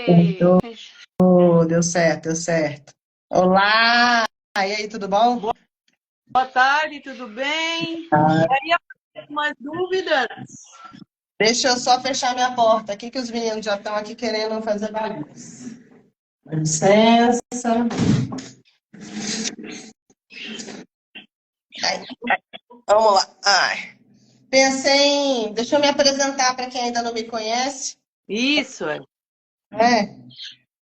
Ei, Deu certo, deu certo. Olá! E aí, tudo bom? boa tarde, tudo bem? E Ah, aí, algumas dúvidas? deixa eu só fechar minha porta aqui, que os meninos já estão aqui querendo fazer bagunça. Com licença. Ai, vamos lá. Ai. Pensei em. Deixa eu me apresentar para quem ainda não me conhece. Isso, É.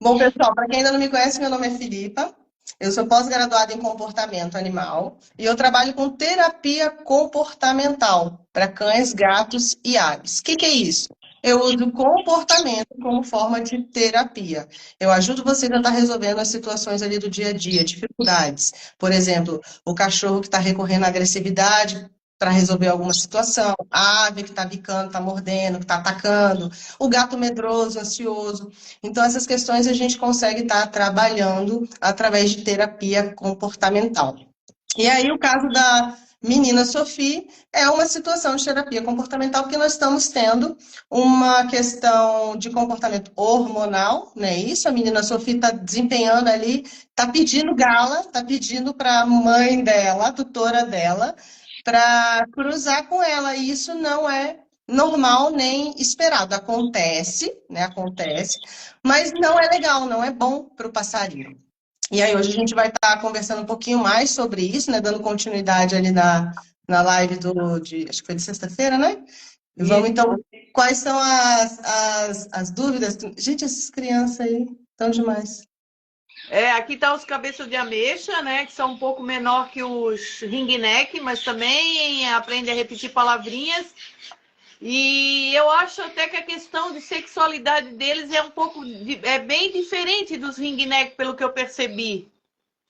Bom, pessoal, para quem ainda não me conhece, meu nome é Filipa. Eu sou pós-graduada em comportamento animal e eu trabalho com terapia comportamental para cães, gatos e aves. O que é isso? Eu uso comportamento como forma de terapia. Eu ajudo você a estar resolvendo as situações ali do dia a dia, dificuldades. Por exemplo, o cachorro que está recorrendo à agressividade para resolver alguma situação, a ave que está bicando, está mordendo, que está atacando, o gato medroso, ansioso. Então, essas questões a gente consegue estar trabalhando através de terapia comportamental. E aí, o caso da menina Sophie é uma situação de terapia comportamental, porque nós estamos tendo uma questão de comportamento hormonal, né? Isso, a menina Sophie está desempenhando ali, está pedindo gala, está pedindo para a mãe dela, a tutora dela, para cruzar com ela, e isso não é normal nem esperado. Acontece, né? Acontece, mas não é legal, não é bom para o passarinho. E aí, hoje a gente vai estar conversando um pouquinho mais sobre isso, né? Dando continuidade ali na live acho que foi de sexta-feira, né? E vamos isso. então, quais são as dúvidas? Gente, essas crianças aí estão demais. Aqui tá os cabeças de ameixa, né? Que são um pouco menor que os ringneck, mas também aprendem a repetir palavrinhas. E eu acho até que a questão de sexualidade deles é é bem diferente dos ringneck, pelo que eu percebi.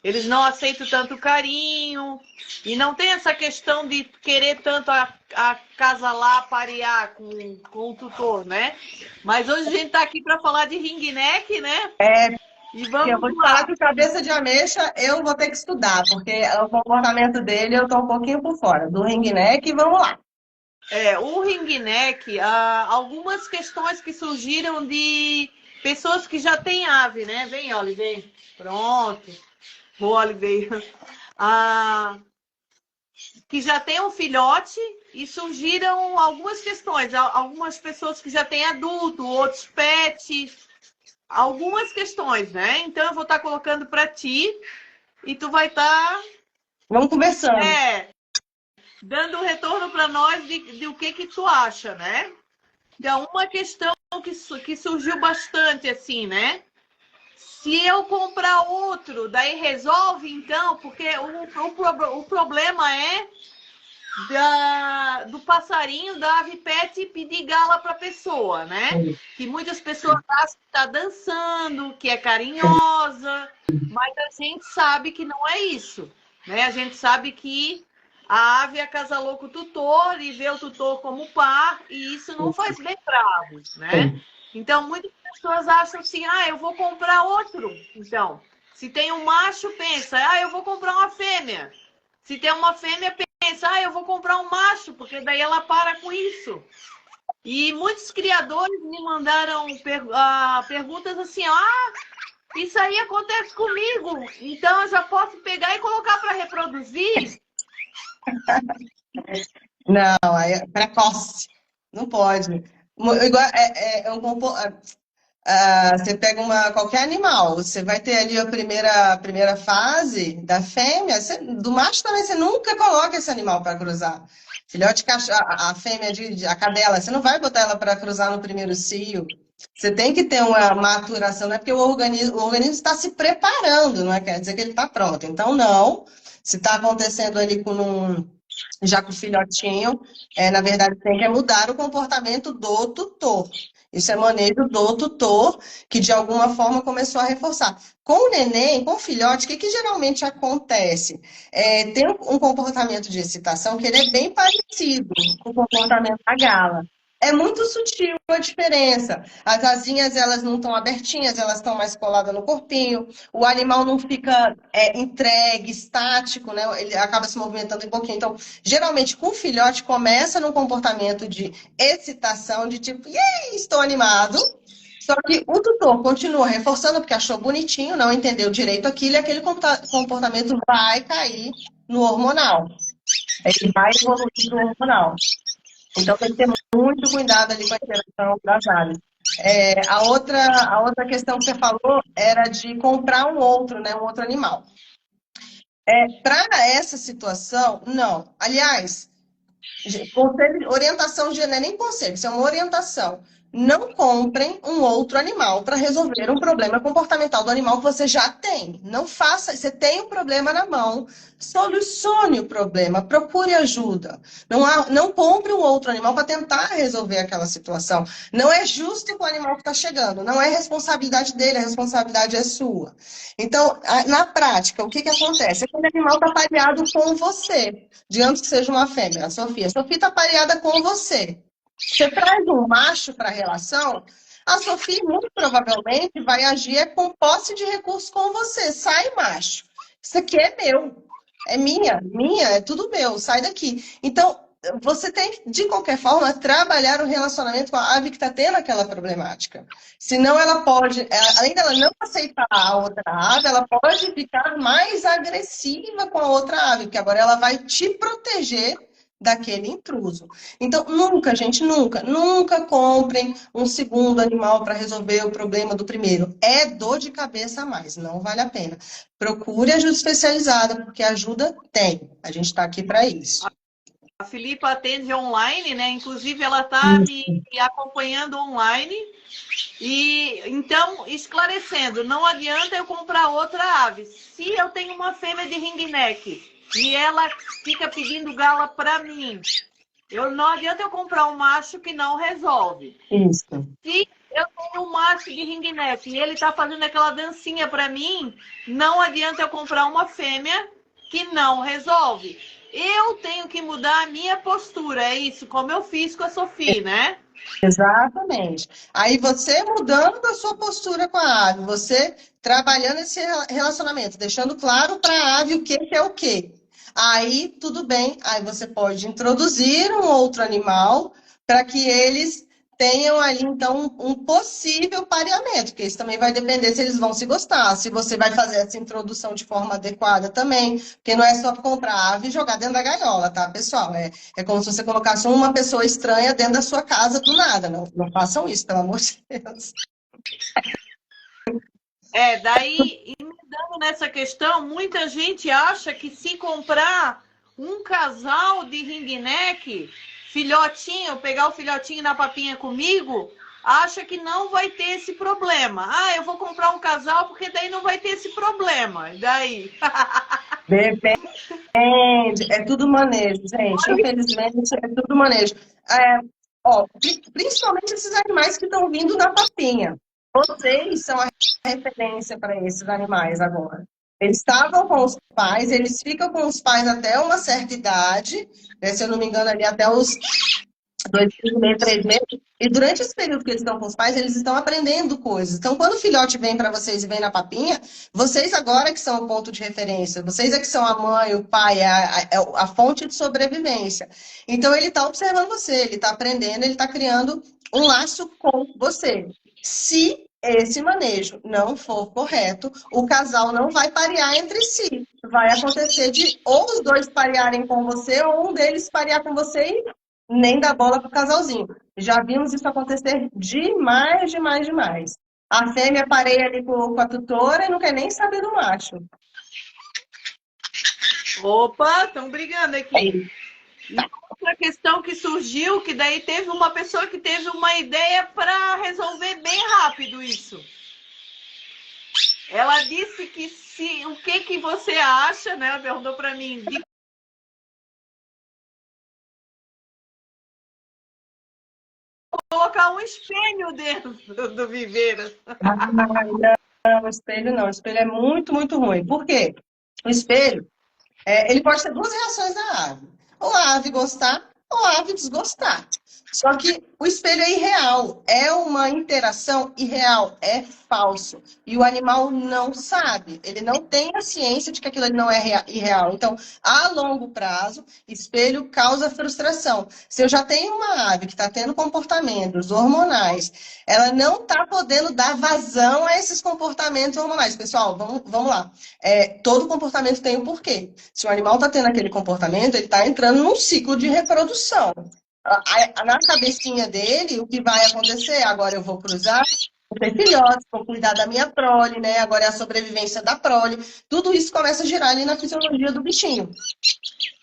Eles não aceitam tanto carinho e não tem essa questão de querer tanto acasalar, parear com o tutor, né? Mas hoje a gente está aqui para falar de ring neck, né? E Eu vamos vou te falar lá. que o cabeça de ameixa eu vou ter que estudar, porque o comportamento dele eu estou um pouquinho por fora. Do ringneck, vamos lá. O ring neck, algumas questões que surgiram de pessoas que já têm ave, né? Vem, Oliver. Pronto. O Oliver. Ah, que já tem um filhote e surgiram algumas questões. Algumas pessoas que já têm adulto, outros pets, algumas questões, né? Então eu vou estar colocando para ti e tu vai estar Vamos conversando. dando um retorno para nós de o que tu acha, né? Então, uma questão que surgiu bastante assim, né? Se eu comprar outro, daí resolve então, porque o problema é do passarinho, da ave pet pedir gala para a pessoa, né? Que muitas pessoas acham que está dançando, que é carinhosa, mas a gente sabe que não é isso, né? A gente sabe que a ave acasalou com o tutor e vê o tutor como par, e isso não faz bem para a ave, né? Então, muitas pessoas acham assim, eu vou comprar outro. Então, se tem um macho, pensa, eu vou comprar uma fêmea. Se tem uma fêmea, pensa, eu vou comprar um macho, porque daí ela para com isso. E muitos criadores me mandaram perguntas assim, isso aí acontece comigo, então eu já posso pegar e colocar para reproduzir? Não, aí é precoce. Não pode. Igual, você pega qualquer animal, você vai ter ali a primeira fase da fêmea, do macho também, você nunca coloca esse animal para cruzar. Filhote, a fêmea, a cadela, você não vai botar ela para cruzar no primeiro cio. Você tem que ter uma maturação, não é porque o organismo está se preparando, não é? Quer dizer que ele está pronto. Então, não. Se está acontecendo ali já com o filhotinho, na verdade, tem que mudar o comportamento do tutor. Isso é manejo do tutor, que de alguma forma começou a reforçar. Com o neném, com o filhote, o que geralmente acontece? Tem um comportamento de excitação que ele é bem parecido com o comportamento da gala. É muito sutil a diferença. As asinhas, elas não estão abertinhas, elas estão mais coladas no corpinho. O animal não fica entregue, estático, né? Ele acaba se movimentando um pouquinho. Então, geralmente, com o filhote, começa num comportamento de excitação, de tipo, estou animado. Só que o tutor continua reforçando porque achou bonitinho, não entendeu direito aquilo, e aquele comportamento vai cair no hormonal. Ele vai evoluir no hormonal. Então tem que ter muito cuidado ali com a interação das aves. A outra questão que você falou era de comprar um outro, né, um outro animal. Para essa situação, não. Aliás, orientação de não é nem conselho, isso é uma orientação. Não comprem um outro animal para resolver um problema comportamental do animal que você já tem. Não faça, você tem um problema na mão, solucione o problema, procure ajuda. Não compre um outro animal para tentar resolver aquela situação. Não é justo com o animal que está chegando, não é responsabilidade dele, a responsabilidade é sua. Então, na prática, o que acontece? Aquele animal está pareado com você. Digamos que seja uma fêmea, a Sofia. A Sofia está pareada com você. Você traz um macho para a relação, a Sofia muito provavelmente vai agir com posse de recursos com você. Sai, macho. Isso aqui é meu. É minha, é tudo meu. Sai daqui. Então, você tem que, de qualquer forma, trabalhar o relacionamento com a ave que está tendo aquela problemática. Senão ela pode, além dela não aceitar a outra ave, ela pode ficar mais agressiva com a outra ave, porque agora ela vai te proteger daquele intruso. Então, nunca, gente, nunca comprem um segundo animal para resolver o problema do primeiro. É dor de cabeça a mais, não vale a pena. Procure ajuda especializada, porque ajuda tem. A gente está aqui para isso. A Filipa atende online, né? Inclusive, ela está me acompanhando online. E então, esclarecendo, não adianta eu comprar outra ave. Se eu tenho uma fêmea de ringneck e ela fica pedindo gala para mim, não adianta eu comprar um macho que não resolve. Isso. Se eu tenho um macho de ringneck e ele está fazendo aquela dancinha para mim, não adianta eu comprar uma fêmea que não resolve. Eu tenho que mudar a minha postura, é isso, como eu fiz com a Sofia, né? Exatamente. Aí você mudando a sua postura com a ave, você trabalhando esse relacionamento, deixando claro para a ave o que é o quê. Aí tudo bem, aí você pode introduzir um outro animal para que eles tenham ali, então, um possível pareamento, porque isso também vai depender se eles vão se gostar, se você vai fazer essa introdução de forma adequada também, porque não é só comprar ave e jogar dentro da gaiola, tá, pessoal? É como se você colocasse uma pessoa estranha dentro da sua casa do nada. Não façam isso, pelo amor de Deus. Daí, emendando nessa questão, muita gente acha que se comprar um casal de ringneck, filhotinho, pegar o filhotinho na papinha comigo, acha que não vai ter esse problema. Ah, eu vou comprar um casal porque daí não vai ter esse problema. E daí? Depende. É tudo manejo, gente. Infelizmente, é tudo manejo. Principalmente esses animais que estão vindo na papinha. Vocês são a referência para esses animais agora. Eles estavam com os pais, eles ficam com os pais até uma certa idade, né, se eu não me engano, ali até os 2 meses, 3 meses. E durante esse período que eles estão com os pais, eles estão aprendendo coisas. Então, quando o filhote vem para vocês e vem na papinha, vocês agora que são o ponto de referência, vocês é que são a mãe, o pai, a fonte de sobrevivência. Então, ele está observando você, ele está aprendendo, ele está criando um laço com você. Se esse manejo não for correto, o casal não vai parear entre si. Vai acontecer de ou os dois parearem com você, ou um deles parear com você e nem dar bola pro casalzinho. Já vimos isso acontecer demais, demais, demais. A fêmea pareia ali com a tutora e não quer nem saber do macho. Opa, estão brigando aqui. E outra questão que surgiu, que daí teve uma pessoa que teve uma ideia para resolver bem rápido isso. Ela disse que o que você acha, né? Ela perguntou para mim, de colocar um espelho dentro do viveiro. Não, espelho não. O espelho é muito, muito ruim. Por quê? O espelho, ele pode ter duas reações da ave. Ou a ave gostar, ou a ave desgostar. Só que o espelho é irreal, é uma interação irreal, é falso. E o animal não sabe, ele não tem a ciência de que aquilo ali não é irreal. Então, a longo prazo, espelho causa frustração. Se eu já tenho uma ave que está tendo comportamentos hormonais, ela não está podendo dar vazão a esses comportamentos hormonais. Pessoal, vamos lá. Todo comportamento tem um porquê. Se o animal está tendo aquele comportamento, ele está entrando num ciclo de reprodução. Na cabecinha dele, o que vai acontecer? Agora eu vou cruzar, vou ter filhotes, vou cuidar da minha prole, né? Agora é a sobrevivência da prole. Tudo isso começa a girar ali na fisiologia do bichinho.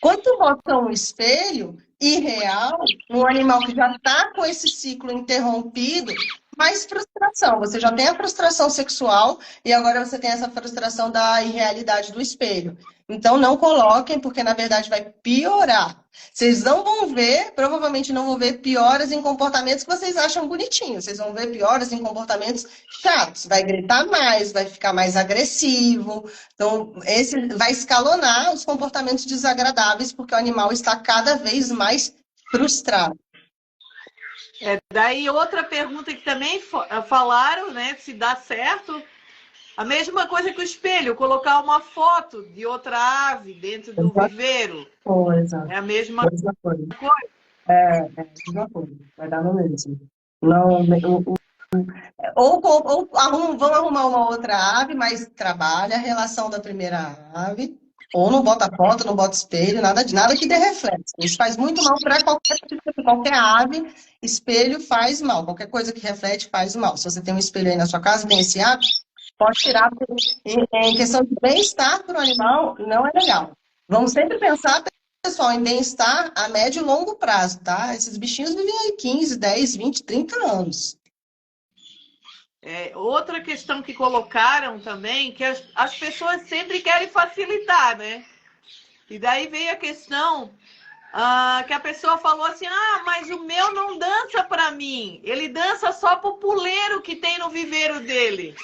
Quando tu bota um espelho irreal, um animal que já está com esse ciclo interrompido, mais frustração. Você já tem a frustração sexual e agora você tem essa frustração da irrealidade do espelho. Então, não coloquem, porque na verdade vai piorar. Vocês não vão ver, provavelmente não vão ver pioras em comportamentos que vocês acham bonitinhos. Vocês vão ver pioras em comportamentos chatos. Vai gritar mais, vai ficar mais agressivo. Então, esse vai escalonar os comportamentos desagradáveis, porque o animal está cada vez mais frustrado. Daí outra pergunta que também falaram, né? Se dá certo. A mesma coisa que o espelho, colocar uma foto de outra ave dentro do viveiro. É a mesma coisa. É a mesma coisa. Vai dar no mesmo. Não, ou vão arrumar uma outra ave, mas trabalha a relação da primeira ave. Ou não bota foto, não bota espelho, nada que dê reflexo. Isso faz muito mal para qualquer ave. Espelho faz mal. Qualquer coisa que reflete faz mal. Se você tem um espelho aí na sua casa, tem esse hábito, pode tirar. Em questão de bem-estar para o animal, não é legal. Vamos sempre pensar, pessoal, em bem-estar a médio e longo prazo, tá? Esses bichinhos vivem aí 15, 10, 20, 30 anos. Outra questão que colocaram também, que as pessoas sempre querem facilitar, né? E daí veio a questão que a pessoa falou assim, mas o meu não dança para mim, ele dança só pro puleiro que tem no viveiro dele.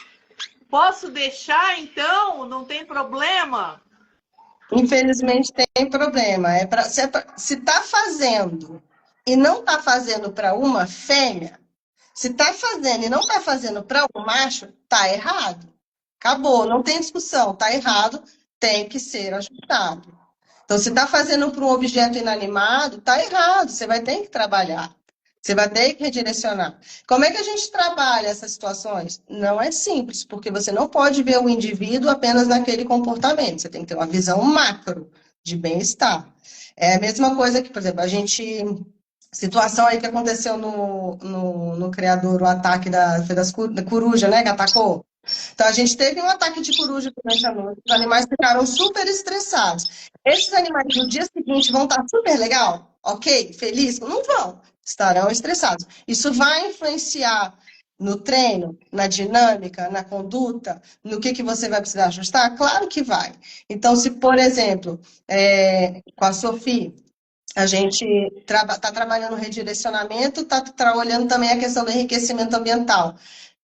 Posso deixar, então? Não tem problema? Infelizmente tem problema. Se está fazendo e não está fazendo para uma fêmea, se está fazendo e não está fazendo para um macho, tá errado. Acabou, não tem discussão, tá errado, tem que ser ajustado. Então, se está fazendo para um objeto inanimado, tá errado, você vai ter que trabalhar. Você vai ter que redirecionar. Como é que a gente trabalha essas situações? Não é simples, porque você não pode ver o indivíduo apenas naquele comportamento. Você tem que ter uma visão macro de bem-estar. É a mesma coisa que, por exemplo, situação aí que aconteceu no criador, o ataque da coruja, né, que atacou. Então, a gente teve um ataque de coruja durante a noite, os animais ficaram super estressados. Esses animais, no dia seguinte, vão estar super legal? Ok? Feliz? Não vão. Estarão estressados. Isso vai influenciar no treino, na dinâmica, na conduta, no que você vai precisar ajustar? Claro que vai. Então, se, por exemplo, com a Sophie, a gente está trabalhando no redirecionamento, está olhando também a questão do enriquecimento ambiental.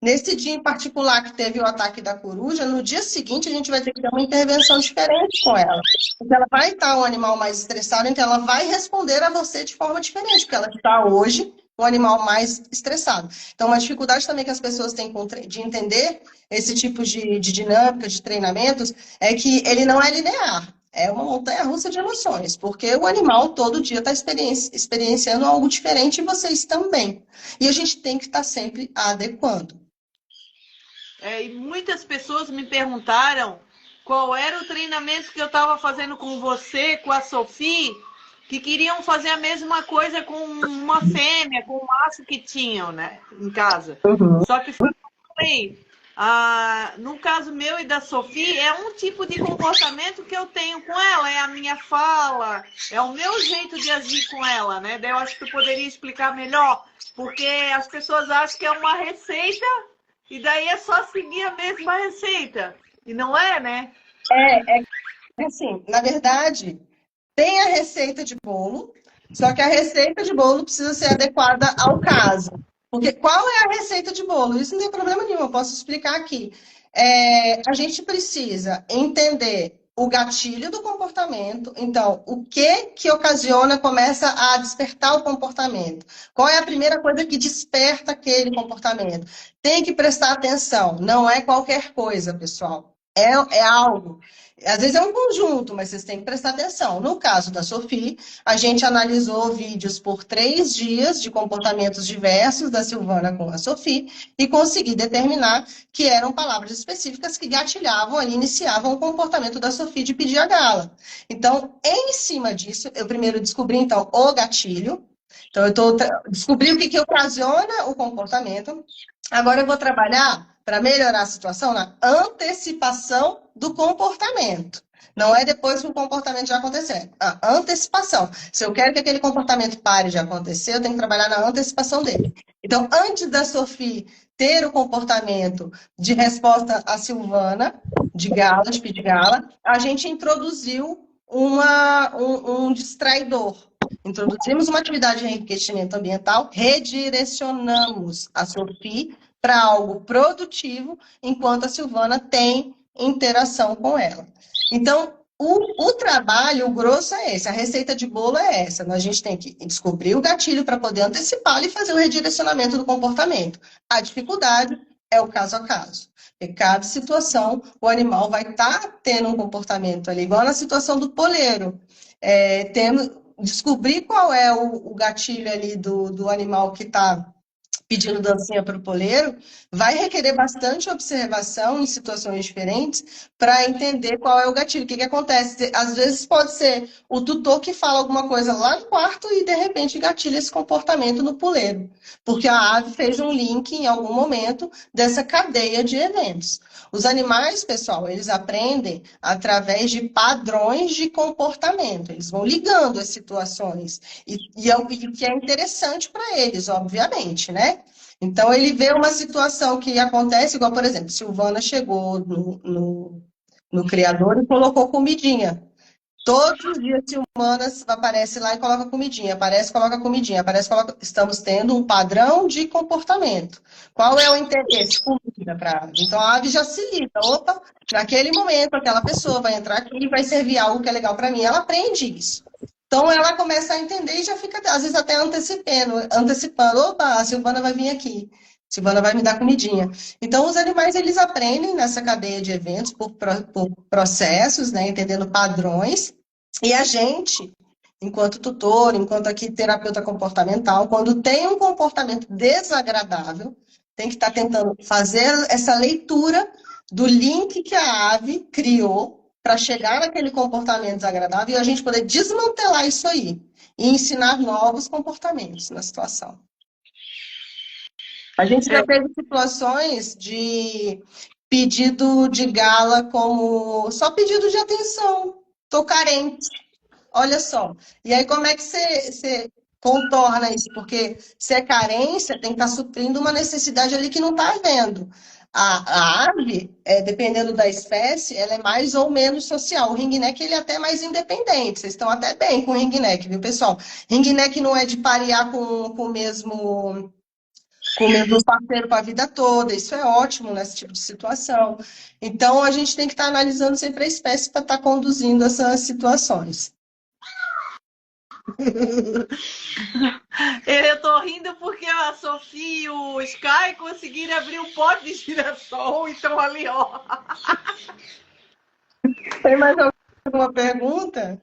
Nesse dia em particular que teve o ataque da coruja, no dia seguinte a gente vai ter que ter uma intervenção diferente com ela. Porque ela vai estar um animal mais estressado, então ela vai responder a você de forma diferente, porque ela está hoje um animal mais estressado. Então, uma dificuldade também que as pessoas têm de entender esse tipo de dinâmica, de treinamentos, é que ele não é linear. É uma montanha-russa de emoções, porque o animal todo dia está experienciando algo diferente e vocês também. E a gente tem que estar sempre adequando. E muitas pessoas me perguntaram qual era o treinamento que eu estava fazendo com você, com a Sophie, que queriam fazer a mesma coisa com uma fêmea, com um macho que tinham, né, em casa. Uhum. Só que foi o que eu falei. No caso meu e da Sophie, é um tipo de comportamento que eu tenho com ela, é a minha fala, é o meu jeito de agir com ela, né? Daí eu acho que tu poderia explicar melhor, porque as pessoas acham que é uma receita e daí é só seguir a mesma receita. E não é, né? Assim, na verdade, tem a receita de bolo, só que a receita de bolo precisa ser adequada ao caso. Porque qual é a receita de bolo? Isso não tem problema nenhum, eu posso explicar aqui. A gente precisa entender o gatilho do comportamento. Então, o que ocasiona, começa a despertar o comportamento? Qual é a primeira coisa que desperta aquele comportamento? Tem que prestar atenção. Não é qualquer coisa, pessoal. É algo. Às vezes é um conjunto, mas vocês têm que prestar atenção. No caso da Sophie, a gente analisou vídeos por 3 dias de comportamentos diversos da Silvana com a Sophie e consegui determinar que eram palavras específicas que gatilhavam ali, iniciavam o comportamento da Sophie de pedir a gala. Então, em cima disso, eu primeiro descobri, então, o gatilho. Então, descobri o que ocasiona o comportamento. Agora eu vou trabalhar para melhorar a situação na antecipação do comportamento. Não é depois que o comportamento já acontecer. A antecipação. Se eu quero que aquele comportamento pare de acontecer, eu tenho que trabalhar na antecipação dele. Então, antes da Sophie ter o comportamento de resposta à Silvana, de gala, de pedir gala, a gente introduziu um distraidor. Introduzimos uma atividade de enriquecimento ambiental, redirecionamos a Sophie para algo produtivo, enquanto a Silvana tem interação com ela. Então, o trabalho, o grosso é esse, a receita de bolo é essa. A gente tem que descobrir o gatilho para poder antecipá-lo e fazer o redirecionamento do comportamento. A dificuldade é o caso a caso. Em cada situação, o animal vai estar tendo um comportamento ali, igual na situação do poleiro. Descobrir qual é o gatilho ali do animal que está pedindo dancinha para o poleiro, vai requerer bastante observação em situações diferentes para entender qual é o gatilho. O que acontece? Às vezes pode ser o tutor que fala alguma coisa lá no quarto e, de repente, gatilha esse comportamento no poleiro. Porque a ave fez um link em algum momento dessa cadeia de eventos. Os animais, pessoal, eles aprendem através de padrões de comportamento. Eles vão ligando as situações. E o que é interessante para eles, obviamente, né? Então, ele vê uma situação que acontece, igual, por exemplo, Silvana chegou no criador e colocou comidinha. Todos os dias, Silvana aparece lá e coloca comidinha, aparece, coloca comidinha, aparece, coloca... Estamos tendo um padrão de comportamento. Qual é o interesse? Comida para a ave. Então, a ave já se liga. Opa, naquele momento, aquela pessoa vai entrar aqui e vai servir algo que é legal para mim. Ela aprende isso. Então, ela começa a entender e já fica, às vezes, até antecipando. Opa, a Silvana vai vir aqui. A Silvana vai me dar comidinha. Então, os animais, eles aprendem nessa cadeia de eventos por processos, né, entendendo padrões. E a gente, enquanto tutor, enquanto aqui terapeuta comportamental, quando tem um comportamento desagradável, tem que estar tentando fazer essa leitura do link que a ave criou para chegar naquele comportamento desagradável e a gente poder desmantelar isso aí e ensinar novos comportamentos na situação. A gente já teve situações de pedido de gala como só pedido de atenção, tô carente, olha só. E aí como é que você contorna isso? Porque se é carência, tem que estar suprindo uma necessidade ali que não está havendo. A ave, dependendo da espécie, ela é mais ou menos social. O ringneck, ele é até mais independente. Vocês estão até bem com o ringneck, viu, pessoal? Ringneck não é de parear com o mesmo parceiro para a vida toda. Isso é ótimo nesse tipo de situação. Então, a gente tem que estar analisando sempre a espécie para estar conduzindo essas situações. Eu tô rindo porque a Sophie e o Sky conseguiram abrir um pote de girassol e estão ali, ó. Tem mais alguma pergunta?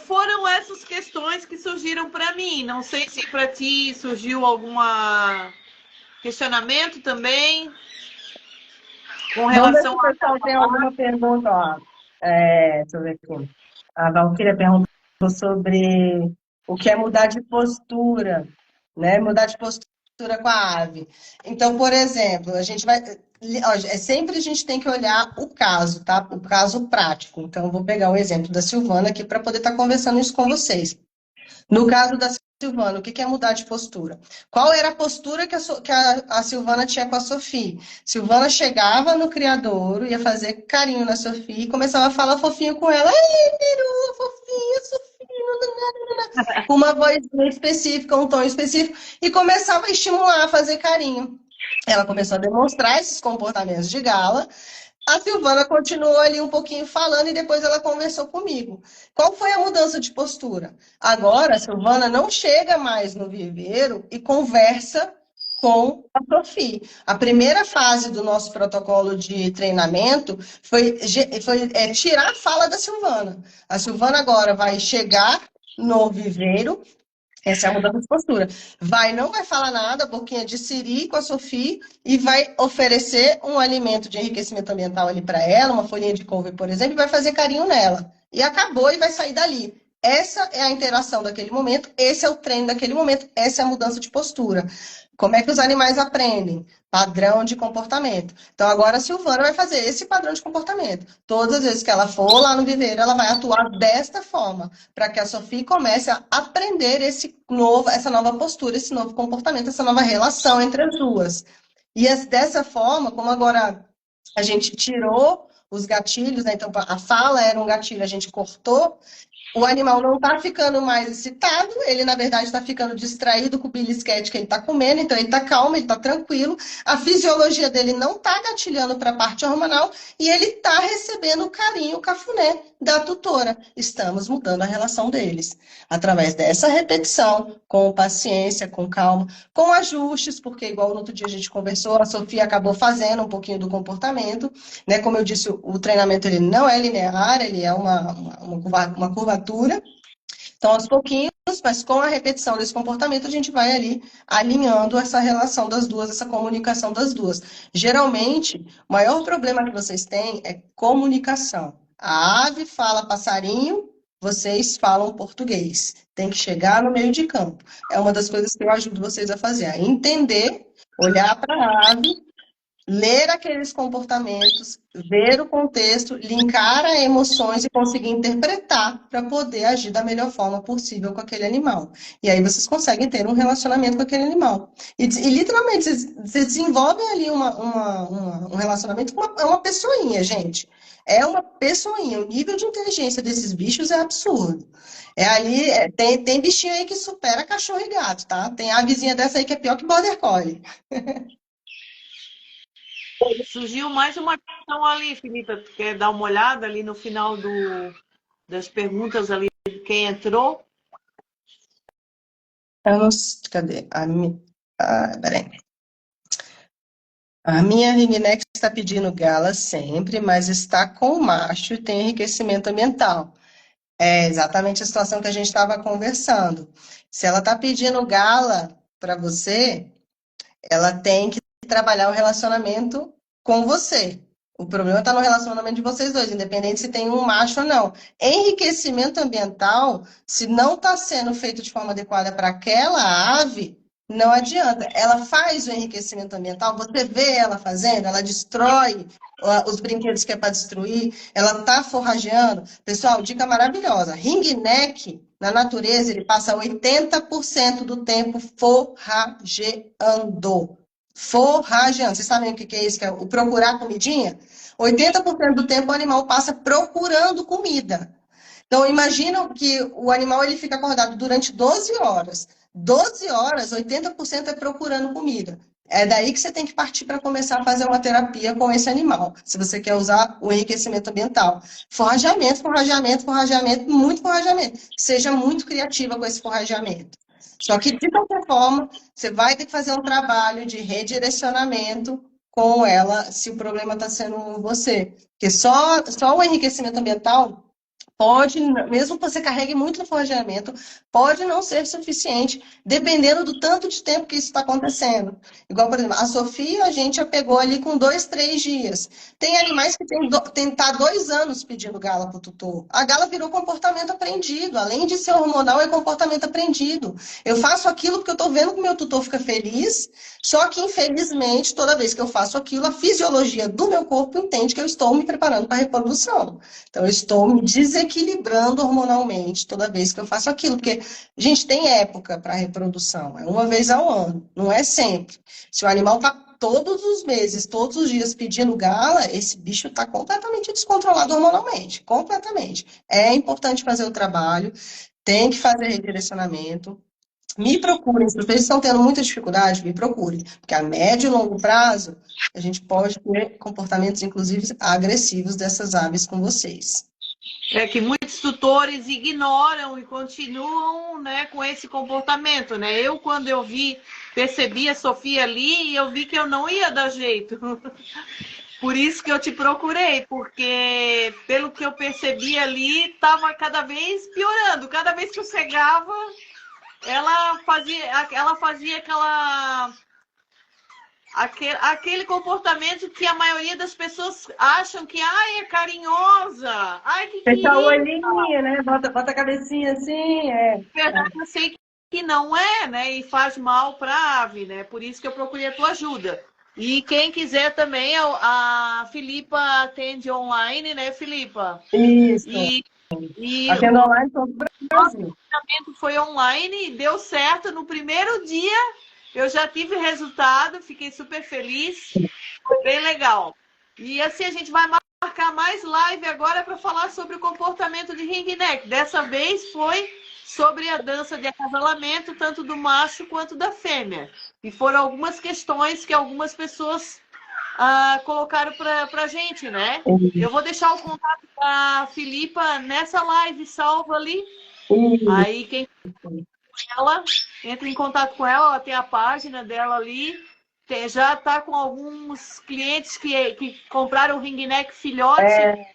Foram essas questões que surgiram para mim. Não sei se para ti surgiu algum questionamento também com relação a... pessoal tem alguma pergunta, ó. Deixa eu ver aqui. A Valquíria perguntou sobre o que é mudar de postura, né? Mudar de postura com a ave. Então, por exemplo, a gente vai... sempre a gente tem que olhar o caso, tá? O caso prático. Então, eu vou pegar o exemplo da Silvana aqui para poder estar conversando isso com vocês. No caso da Silvana, o que é mudar de postura? Qual era a postura que a Silvana tinha com a Sophie? Silvana chegava no criadouro, ia fazer carinho na Sophie e começava a falar fofinho com ela. Ei, peru, fofinha, Sophie, com uma voz específica, um tom específico, e começava a estimular a fazer carinho. Ela começou a demonstrar esses comportamentos de gala. A Silvana continuou ali um pouquinho falando e depois ela conversou comigo. Qual foi a mudança de postura? Agora, a Silvana não chega mais no viveiro e conversa com a Sofia. A primeira fase do nosso protocolo de treinamento foi tirar a fala da Silvana. A Silvana agora vai chegar no viveiro. Essa é a mudança de postura. Não vai falar nada, boquinha de siri com a Sofia, e vai oferecer um alimento de enriquecimento ambiental ali para ela, uma folhinha de couve, por exemplo, e vai fazer carinho nela. E acabou e vai sair dali. Essa é a interação daquele momento, esse é o treino daquele momento, essa é a mudança de postura. Como é que os animais aprendem? Padrão de comportamento. Então, agora a Silvana vai fazer esse padrão de comportamento. Todas as vezes que ela for lá no viveiro, ela vai atuar desta forma, para que a Sofia comece a aprender essa nova postura, esse novo comportamento, essa nova relação entre as duas. E dessa forma, como agora a gente tirou os gatilhos, né? Então a fala era um gatilho, a gente cortou, o animal não está ficando mais excitado, ele, na verdade, está ficando distraído com o belisquete que ele está comendo, então ele está calmo, ele está tranquilo, a fisiologia dele não está gatilhando para a parte hormonal e ele está recebendo o carinho, o cafuné da tutora. Estamos mudando a relação deles. Através dessa repetição, com paciência, com calma, com ajustes, porque, igual no outro dia a gente conversou, a Sofia acabou fazendo um pouquinho do comportamento, né? Como eu disse, o treinamento ele não é linear, ele é uma curvatura. Então, aos pouquinhos, mas com a repetição desse comportamento, a gente vai ali alinhando essa relação das duas, essa comunicação das duas. Geralmente, o maior problema que vocês têm é comunicação. A ave fala passarinho, vocês falam português. Tem que chegar no meio de campo. É uma das coisas que eu ajudo vocês a fazer, a entender, olhar para a ave, ler aqueles comportamentos, ver o contexto, linkar a emoções e conseguir interpretar para poder agir da melhor forma possível com aquele animal. E aí vocês conseguem ter um relacionamento com aquele animal. E literalmente, vocês desenvolvem ali um relacionamento com uma pessoinha, gente. É uma pessoinha. O nível de inteligência desses bichos é absurdo. Tem bichinho aí que supera cachorro e gato, tá? Tem a vizinha dessa aí que é pior que Border Collie. Surgiu mais uma questão ali, Filipe. Tu quer dar uma olhada ali no final das perguntas ali de quem entrou? Cadê? Peraí. A minha ringneck está pedindo gala sempre, mas está com o macho e tem enriquecimento ambiental. É exatamente a situação que a gente estava conversando. Se ela está pedindo gala para você, ela tem que trabalhar o relacionamento com você. O problema está no relacionamento de vocês dois, independente se tem um macho ou não. Enriquecimento ambiental, se não está sendo feito de forma adequada para aquela ave, não adianta. Ela faz o enriquecimento ambiental, você vê ela fazendo, ela destrói os brinquedos que é para destruir, ela está forrageando. Pessoal, dica maravilhosa. Ringneck, na natureza, ele passa 80% do tempo forrageando. Forrageando. Vocês sabem o que é isso? Que é o procurar comidinha? 80% do tempo o animal passa procurando comida. Então, imagina que o animal ele fica acordado durante 12 horas. 12 horas, 80% é procurando comida. É daí que você tem que partir para começar a fazer uma terapia com esse animal, se você quer usar o enriquecimento ambiental. Forrageamento, forrageamento, forrageamento, muito forrageamento. Seja muito criativa com esse forrageamento. Só que, de qualquer forma, você vai ter que fazer um trabalho de redirecionamento com ela, se o problema está sendo você. Porque só o enriquecimento ambiental pode, mesmo que você carregue muito no forrageamento, pode não ser suficiente, dependendo do tanto de tempo que isso está acontecendo. Igual, por exemplo, a Sofia, a gente a pegou ali com 2, 3 dias. Tem animais que tem tá 2 anos pedindo gala para o tutor. A gala virou comportamento aprendido. Além de ser hormonal, é comportamento aprendido. Eu faço aquilo porque eu estou vendo que o meu tutor fica feliz, só que, infelizmente, toda vez que eu faço aquilo, a fisiologia do meu corpo entende que eu estou me preparando para a reprodução. Então, eu estou me desequilibrando hormonalmente toda vez que eu faço aquilo. Porque, gente, tem época para reprodução. É uma vez ao ano, não é sempre. Se o animal está todos os meses, todos os dias pedindo gala, esse bicho está completamente descontrolado hormonalmente. Completamente. É importante fazer o trabalho, tem que fazer redirecionamento. Me procurem. Se vocês estão tendo muita dificuldade, me procurem. Porque a médio e longo prazo, a gente pode ter comportamentos, inclusive, agressivos dessas aves com vocês. É que muitos tutores ignoram e continuam, né, com esse comportamento, né? Eu, quando eu percebi a Sofia ali, eu vi que eu não ia dar jeito. Por isso que eu te procurei, porque pelo que eu percebi ali, estava cada vez piorando. Cada vez que eu chegava, ela fazia aquele comportamento que a maioria das pessoas acham que é carinhosa. Ai, que Fechar o querida. olhinho, né? Bota a cabecinha assim, Na verdade, eu sei que não é, né? E faz mal para a ave, né? Por isso que eu procurei a tua ajuda. E quem quiser também, a Filipa atende online, né, Filipa? Isso. E Atendo online todo o Brasil. treinamento foi online, deu certo. No primeiro dia eu já tive resultado, fiquei super feliz, foi bem legal. E assim a gente vai marcar mais live agora para falar sobre o comportamento de ringneck. Dessa vez foi sobre a dança de acasalamento, tanto do macho quanto da fêmea. E foram algumas questões que algumas pessoas colocaram para a gente, né? Eu vou deixar o contato da Filipa nessa live salva ali. Aí quem ela entra em contato com ela tem a página dela ali. Já está com alguns clientes que compraram ringneck filhote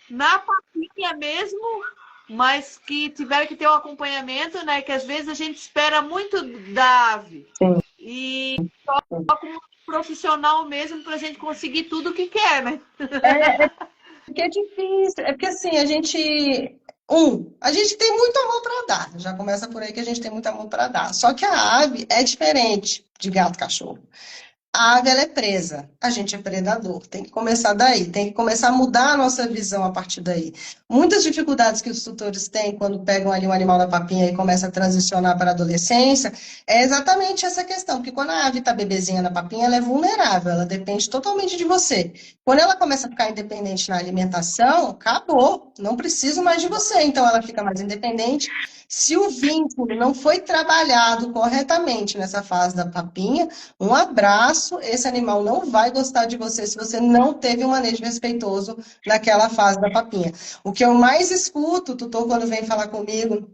na papinha mesmo, mas que tiveram que ter um acompanhamento, né? Que às vezes a gente espera muito da ave. Sim. E só com um profissional mesmo para a gente conseguir tudo o que quer, né? Porque é difícil. É porque assim, a gente tem muito amor para dar. Já começa por aí que a gente tem muito amor para dar. Só que a ave é diferente de gato e cachorro. A ave ela é presa, a gente é predador. Tem que começar daí, tem que começar a mudar a nossa visão a partir daí. Muitas dificuldades que os tutores têm quando pegam ali um animal da papinha e começam a transicionar para a adolescência é exatamente essa questão, porque quando a ave está bebezinha na papinha, ela é vulnerável, ela depende totalmente de você. Quando ela começa a ficar independente na alimentação, acabou, não preciso mais de você, então ela fica mais independente. Se o vínculo não foi trabalhado corretamente nessa fase da papinha, um abraço, esse animal não vai gostar de você se você não teve um manejo respeitoso naquela fase da papinha. O que eu mais escuto, o tutor, quando vem falar comigo,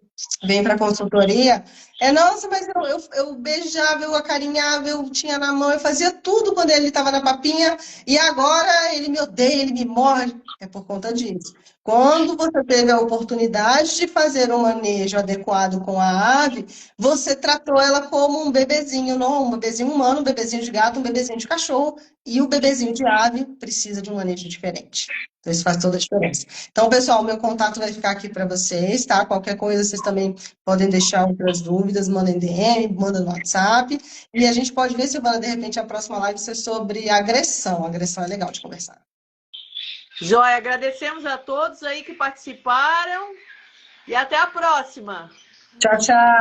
vem para consultoria, nossa, mas eu beijava, eu acarinhava, eu tinha na mão, eu fazia tudo quando ele estava na papinha, e agora ele me odeia, ele me morde. É por conta disso. Quando você teve a oportunidade de fazer um manejo adequado com a ave, você tratou ela como um bebezinho, não um bebezinho humano, um bebezinho de gato, um bebezinho de cachorro, e o bebezinho de ave precisa de um manejo diferente. Então, isso faz toda a diferença. Então, pessoal, o meu contato vai ficar aqui para vocês, tá? Qualquer coisa, vocês também podem deixar outras dúvidas, mandem DM, mandem no WhatsApp, e a gente pode ver, Silvana, de repente, a próxima live ser sobre agressão. Agressão é legal de conversar. Joia, agradecemos a todos aí que participaram e até a próxima. Tchau, tchau.